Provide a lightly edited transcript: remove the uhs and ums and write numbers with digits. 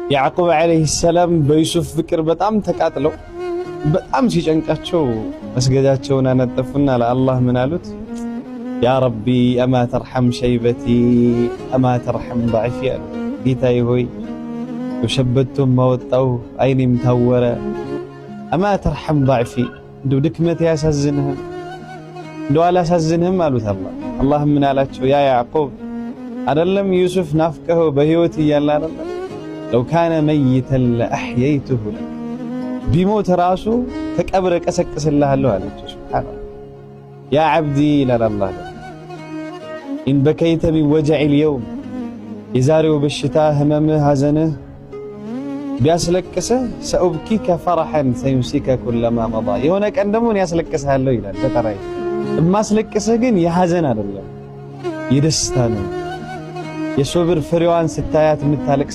ያዕቁብ ዓለይሂ ሰላም በዩሱፍ ፍቅር በጣም ተቃጥለው በጣም ሲጨንቃቸው መስገጃቸውን አነጠፉና ለአላህ ምን አሉት? ያ ረቢ አማ ተርሐም ሸይበቲ አማ ተርሐም ضዕፊ አሉ። ጌታዬ ሆይ ሸበቶም ማወጣው አይኔም ታወረ፣ አማ ተርሐም ضዕፊ እንደው ድክመት ያሳዝንህም እንደው አላሳዝንህም አሉት። አላህ ምን አላቸው? ያ ያዕቁብ አይደለም ዩሱፍ ናፍቀኸው በህይወት እያለ አይደለም ለው ካነ መይተን ለአሕየይቱሁ ለክ ቢሞት ራሱ ከቀብር ቀሰቅስልሃለሁ አለችው። ሱብሓነላህ ያ ዓብዲ ይላል አላህ ኢን በከይተ ሚን ወጀዒል የውም የዛሬው በሽታ ህመምህ ሐዘንህ ቢያስለቅስህ ሰኡብኪከ ፈረሐን ሰዩንሲከ ኩለማ መዳ የሆነ ቀን ደግሞ እኔ ያስለቅስሃለሁ ይላል። ተጠራይ እማስለቅስህ ግን የሐዘን አይደለም የደስታ ነው። የሶብር ፍሬዋን ስታያት የምታለቅስ